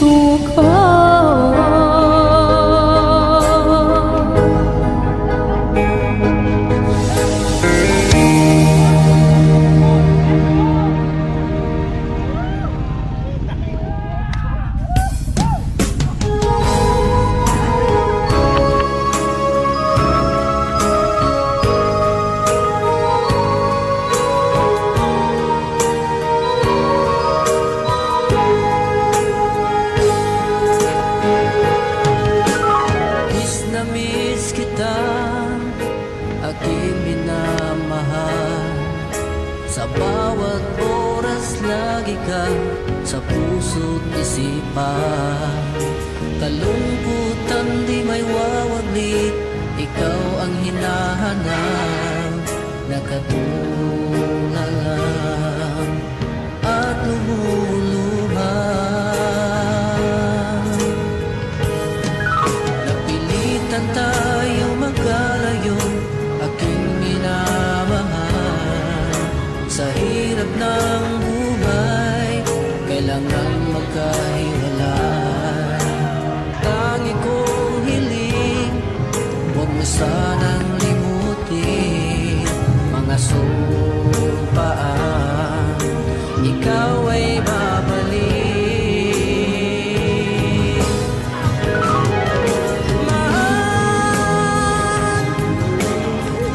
puso ka. Miss kita, aking minamahal. Sa bawat oras lagi ka sa puso't isipan. Kalungkutan di may wawaglit, ikaw ang hinahanap. Nakatulala at lumuluhan. Napilitan tayo magkalayo, aking minamahal. Sa hirap ng buhay, kailangan magkahiwalay. Tangi kong hiling, huwag mo sanang limutin mga sumpaan, ikaw ay babalik. Mahal,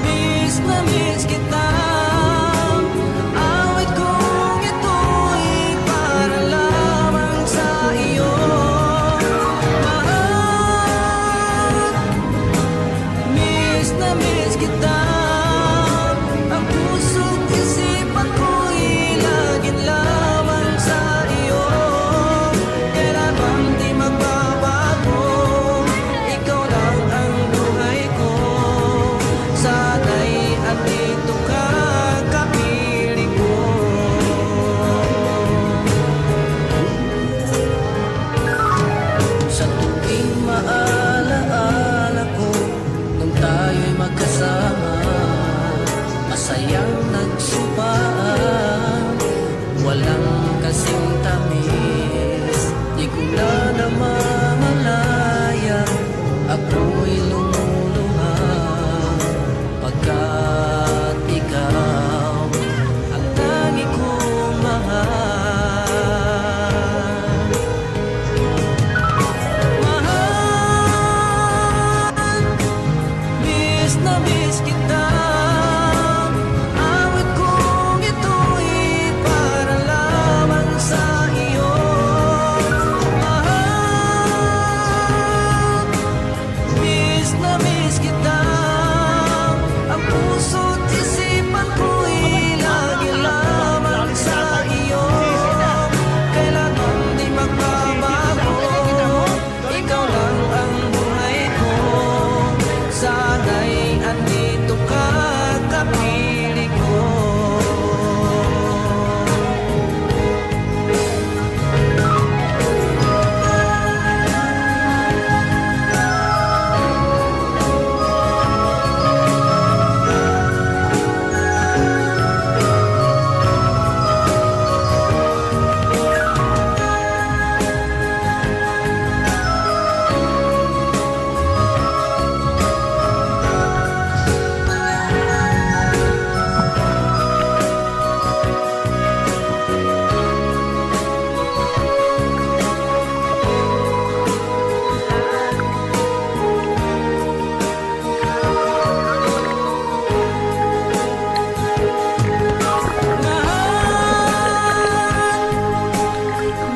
miss na miss kita. Awit kong ito'y para lamang sa iyo. Mahal, miss na miss kita. Ang puso't isipan ko'y laging lamang sa iyo. Kailan bang di magbabago, ikaw lang ang buhay ko. Sana'y andito ka, kapiling ko. Sa tuwing maalaala ko nung tayo'y magkasama, masayang nagsupaan, walang kasing tamis. Di ko na namamalaya, ako'y lumuluha, pagkat ikaw ang tangi kong mahal. Mahal, miss na miss kita. Awit kong ito'y para lamang sa iyo. Mahal, miss na miss kita. Ang puso't isipan ko'y lagi lamang sa iyo. Kailan man di magbabago, ikaw lang ang buhay ko. Sana'y andito ka, kapiling ko.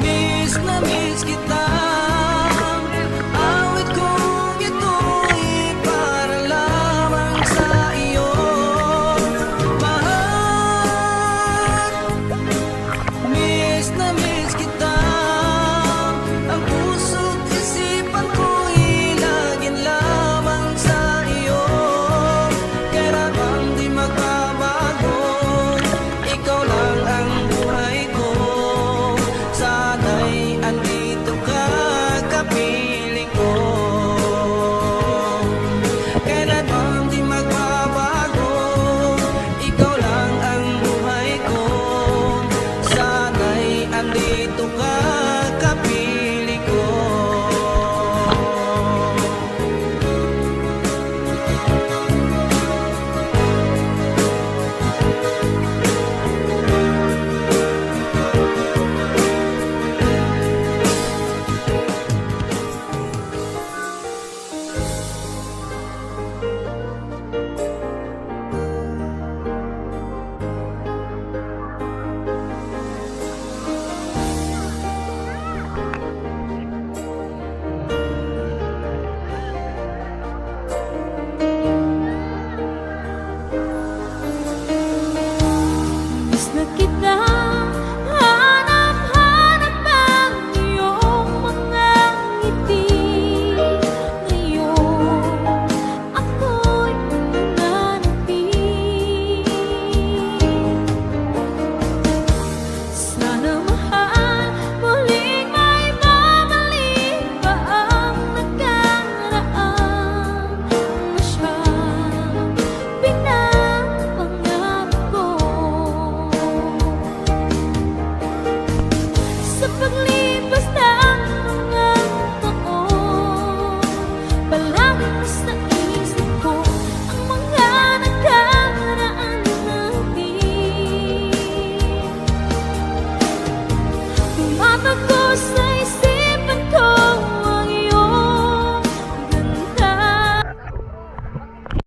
Miss na miss kita. Awit kong ito'y para lamang sa iyo. Mahal, miss na miss kita. Ang puso't isipan ko'y laging lamang sa iyo. Kailan bang di magbabago, ikaw lang ang buhay ko. Sana'y andito ka, kapiling ko. Kailan bang di magbabago, ikaw lang ang buhay ko. Sana'y andito ka, kapiling kasama ko